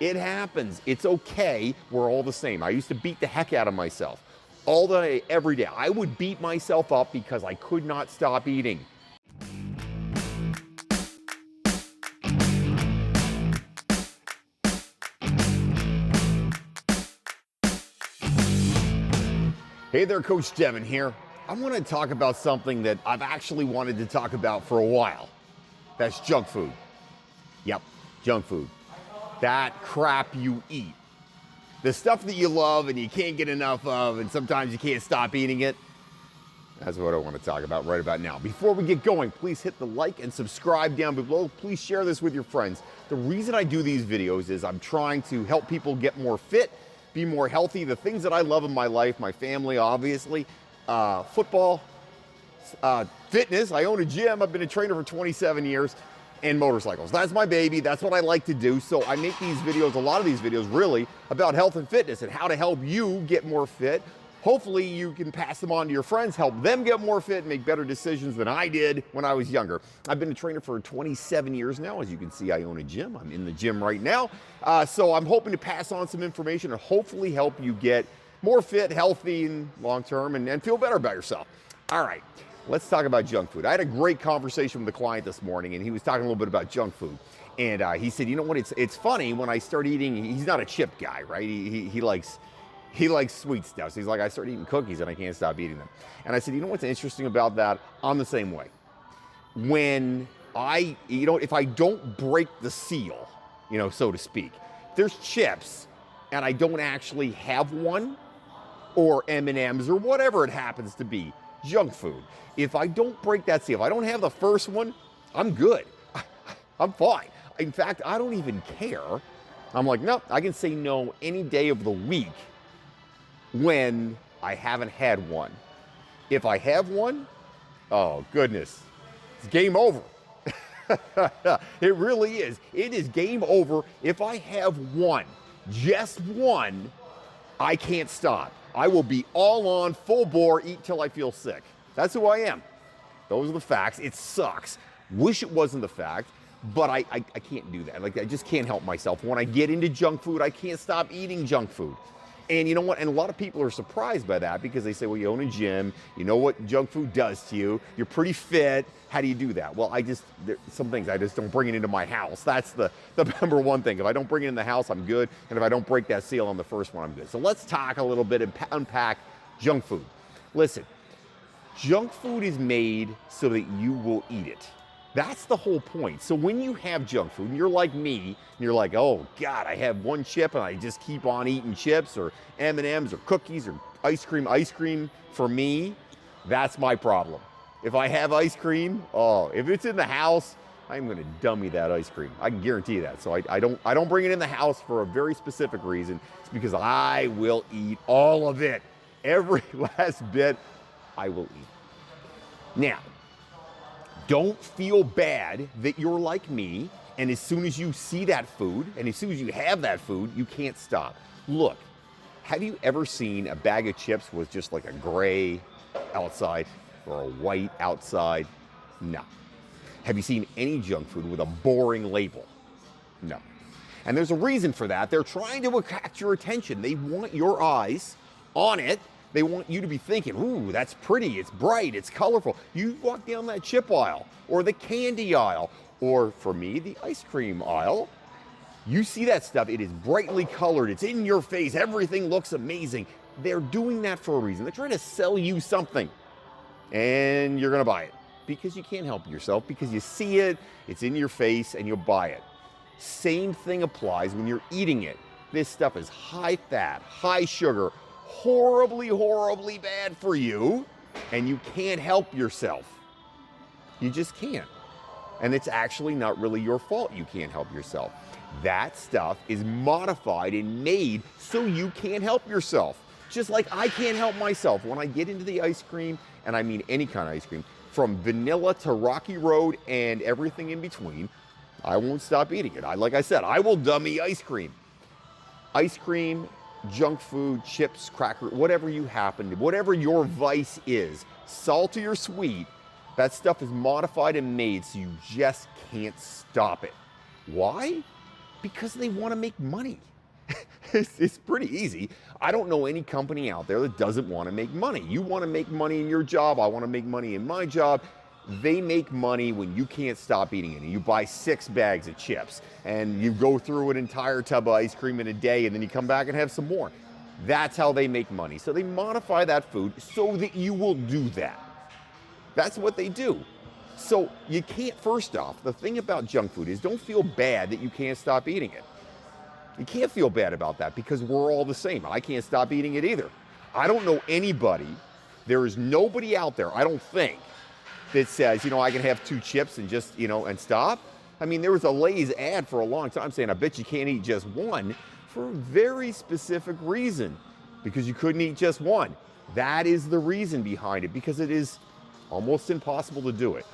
It happens. It's okay. We're all the same. I used to beat the heck out of myself all day, every day. I would beat myself up because I could not stop eating. Hey there, Coach Devin here. I want to talk about something that I've actually wanted to talk about for a while. That's junk food. Yep, junk food. That crap you eat. The stuff that you love and you can't get enough of, and sometimes you can't stop eating it. That's what I want to talk about right about now. Before we get going, please hit the like and subscribe down below. Please share this with your friends. The reason I do these videos is I'm trying to help people get more fit, be more healthy. The things that I love in my life, my family, obviously, football, fitness. I own a gym. I've been a trainer for 27 years. And motorcycles. That's my baby. That's what I like to do. So I make these videos, a lot of these videos really, about health and fitness and how to help you get more fit. Hopefully you can pass them on to your friends, help them get more fit and make better decisions than I did when I was younger. I've been a trainer for 27 years now. As you can see, I own a gym. I'm in the gym right now. So I'm hoping to pass on some information and hopefully help you get more fit, healthy, and long-term and feel better about yourself. All right. Let's talk about junk food. I had a great conversation with a client this morning, and he was talking a little bit about junk food. And he said, you know what, it's funny when I start eating, he's not a chip guy, right? He likes sweet stuff. So he's like, I start eating cookies and I can't stop eating them. And I said, you know what's interesting about that? I'm the same way. When if I don't break the seal, so to speak, there's chips and I don't actually have one, or M&Ms or whatever it happens to be, junk food. If I don't break that seal, if I don't have the first one, I'm good. I'm fine. In fact, I don't even care. I'm like, no, I can say no any day of the week when I haven't had one. If I have one, oh goodness, it's game over. It really is. It is game over. If I have one, just one, I can't stop. I will be all on, full bore, eat till I feel sick. That's who I am. Those are the facts. It sucks. Wish it wasn't the fact, but I can't do that. Like, I just can't help myself. When I get into junk food, I can't stop eating junk food. And you know what? And a lot of people are surprised by that because they say, well, you own a gym. You know what junk food does to you. You're pretty fit. How do you do that? Well, some things I just don't bring it into my house. That's the number one thing. If I don't bring it in the house, I'm good. And if I don't break that seal on the first one, I'm good. So let's talk a little bit and unpack junk food. Listen, junk food is made so that you will eat it. That's the whole point. So when you have junk food and you're like me, and you're like, oh God, I have one chip and I just keep on eating chips or M&Ms or cookies or ice cream for me, that's my problem. If I have ice cream, if it's in the house, I'm gonna dummy that ice cream. I can guarantee that. So I don't bring it in the house for a very specific reason. It's because I will eat all of it. Every last bit I will eat. Now, don't feel bad that you're like me, and as soon as you see that food, and as soon as you have that food, you can't stop. Look, have you ever seen a bag of chips with just like a gray outside or a white outside? No. Have you seen any junk food with a boring label? No. And there's a reason for that. They're trying to attract your attention. They want your eyes on it. They want you to be thinking, ooh, that's pretty, it's bright, it's colorful. You walk down that chip aisle or the candy aisle, or for me, the ice cream aisle. You see that stuff, it is brightly colored, it's in your face, everything looks amazing. They're doing that for a reason. They're trying to sell you something, and you're gonna buy it because you can't help yourself, because you see it, it's in your face, and you'll buy it. Same thing applies when you're eating it. This stuff is high fat, high sugar, horribly, horribly bad for you, and you can't help yourself. You just can't. And it's actually not really your fault you can't help yourself. That stuff is modified and made so you can't help yourself. Just like I can't help myself when I get into the ice cream, and I mean any kind of ice cream, from vanilla to Rocky Road and everything in between, I won't stop eating it. Like I said, I will dummy ice cream. Ice cream, junk food, chips, cracker, whatever you happen to, whatever your vice is, salty or sweet, that stuff is modified and made so you just can't stop it. Why? Because they want to make money. It's pretty easy. I don't know any company out there that doesn't want to make money. You want to make money in your job. I want to make money in my job. They make money when you can't stop eating it. And you buy 6 bags of chips and you go through an entire tub of ice cream in a day and then you come back and have some more. That's how they make money. So they modify that food so that you will do that. That's what they do. So you can't, first off, the thing about junk food is don't feel bad that you can't stop eating it. You can't feel bad about that because we're all the same. I can't stop eating it either. I don't know anybody, there is nobody out there, I don't think, that says, I can have 2 chips and just, and stop. I mean, there was a Lay's ad for a long time saying, I bet you can't eat just one, for a very specific reason, because you couldn't eat just one. That is the reason behind it, because it is almost impossible to do it.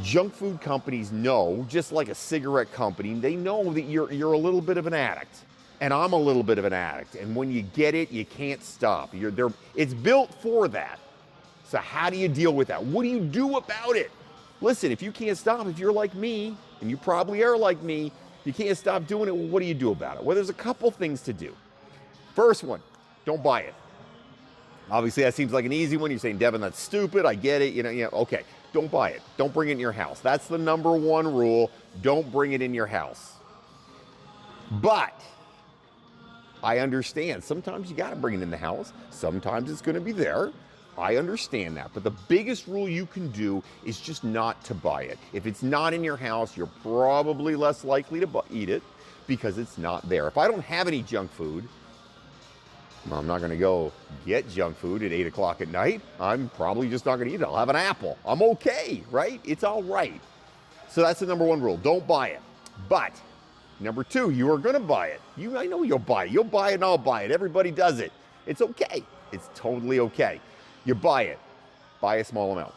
Junk food companies know, just like a cigarette company, they know that you're a little bit of an addict. And I'm a little bit of an addict. And when you get it, you can't stop. It's built for that. So how do you deal with that? What do you do about it? Listen, if you can't stop, if you're like me, and you probably are like me, you can't stop doing it, well, what do you do about it? Well, there's a couple things to do. First one, don't buy it. Obviously, that seems like an easy one. You're saying, Devin, that's stupid. I get it. Okay. Don't buy it. Don't bring it in your house. That's the number one rule. Don't bring it in your house. But I understand. Sometimes you got to bring it in the house. Sometimes it's going to be there. I understand that. But the biggest rule you can do is just not to buy it. If it's not in your house, you're probably less likely to eat it because it's not there. If I don't have any junk food, I'm not going to go get junk food at 8 o'clock at night. I'm probably just not going to eat it. I'll have an apple. I'm okay, right? It's all right. So that's the number one rule. Don't buy it. But number 2, you are going to buy it. I know you'll buy it. You'll buy it and I'll buy it. Everybody does it. It's okay. It's totally okay. You buy it. Buy a small amount.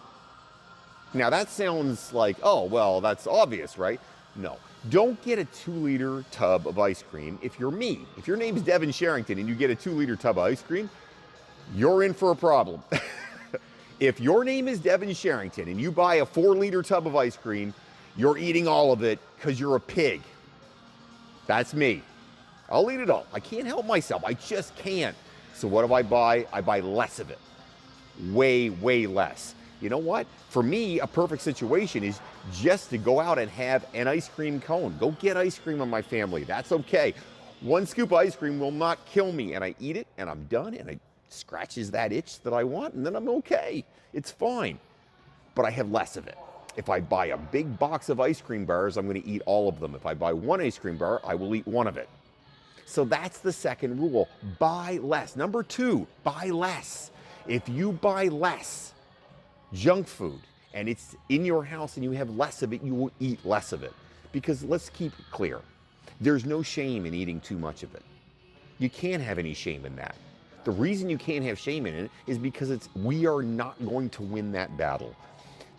Now that sounds like, oh, well, that's obvious, right? No. Don't get a 2-liter tub of ice cream if you're me. If your name's Devin Sherrington and you get a 2-liter tub of ice cream, you're in for a problem. If your name is Devin Sherrington and you buy a 4-liter tub of ice cream, you're eating all of it because you're a pig. That's me. I'll eat it all. I can't help myself. I just can't. So what do I buy? I buy less of it. Way, way less. You know what? For me, a perfect situation is just to go out and have an ice cream cone. Go get ice cream on my family. That's okay. 1 scoop of ice cream will not kill me. And I eat it and I'm done and it scratches that itch that I want and then I'm okay. It's fine. But I have less of it. If I buy a big box of ice cream bars, I'm going to eat all of them. If I buy 1 ice cream bar, I will eat 1 of it. So that's the second rule. Buy less. Number 2, buy less. If you buy less junk food and it's in your house and you have less of it, you will eat less of it. Because let's keep it clear. There's no shame in eating too much of it. You can't have any shame in that. The reason you can't have shame in it is because we are not going to win that battle.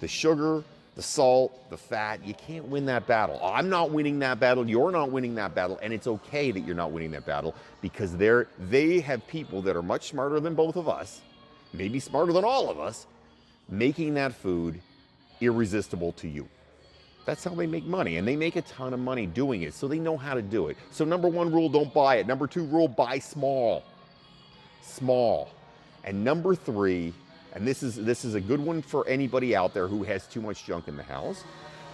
The sugar, the salt, the fat, you can't win that battle. I'm not winning that battle, you're not winning that battle, and it's okay that you're not winning that battle because they have people that are much smarter than both of us, maybe smarter than all of us, making that food irresistible to you. That's how they make money, and they make a ton of money doing it, so they know how to do it. So number 1 rule, don't buy it. Number 2 rule, buy small. Small. And number 3, and this is a good one for anybody out there who has too much junk in the house,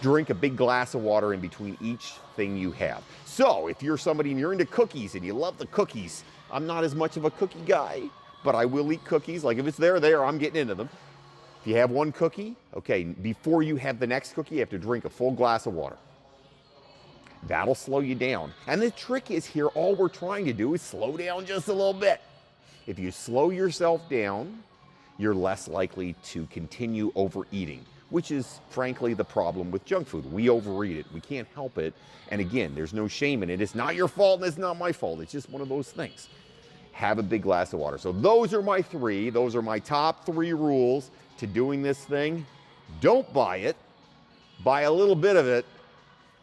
drink a big glass of water in between each thing you have. So if you're somebody and you're into cookies and you love the cookies, I'm not as much of a cookie guy, but I will eat cookies. Like if it's there, I'm getting into them. If you have 1 cookie, okay, before you have the next cookie, you have to drink a full glass of water. That'll slow you down. And the trick is here, all we're trying to do is slow down just a little bit. If you slow yourself down, you're less likely to continue overeating, which is frankly the problem with junk food. We overeat it. We can't help it. And again, there's no shame in it. It's not your fault and it's not my fault. It's just one of those things. Have a big glass of water. So those are my 3. Those are my top 3 rules to doing this thing. Don't buy it. Buy a little bit of it.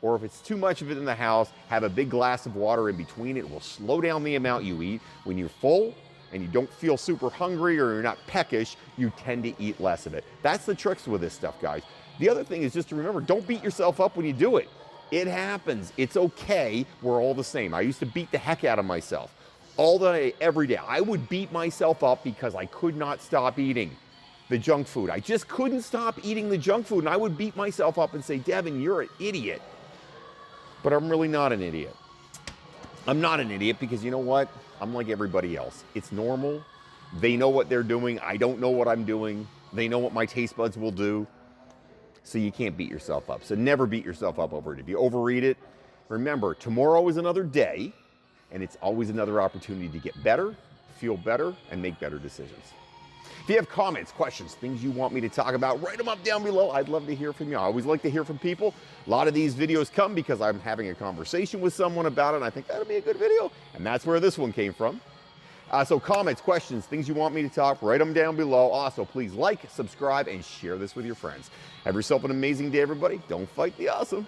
Or if it's too much of it in the house, have a big glass of water in between. It will slow down the amount you eat. When you're full and you don't feel super hungry or you're not peckish, you tend to eat less of it. That's the tricks with this stuff, guys. The other thing is just to remember, don't beat yourself up when you do it. It happens. It's okay. We're all the same. I used to beat the heck out of myself all day, every day. I would beat myself up because I could not stop eating the junk food. I just couldn't stop eating the junk food, and I would beat myself up and say, Devin, you're an idiot. But I'm really not an idiot. I'm not an idiot because you know what? I'm like everybody else. It's normal. They know what they're doing. I don't know what I'm doing. They know what my taste buds will do. So you can't beat yourself up. So never beat yourself up over it. If you overeat it, remember, tomorrow is another day, and it's always another opportunity to get better, feel better, and make better decisions. If you have comments, questions, things you want me to talk about, write them up down below. I'd love to hear from you. I always like to hear from people. A lot of these videos come because I'm having a conversation with someone about it, and I think that'll be a good video, and that's where this one came from. So comments, questions, things you want me to talk, write them down below. Also, please like, subscribe, and share this with your friends. Have yourself an amazing day, everybody. Don't fight the awesome.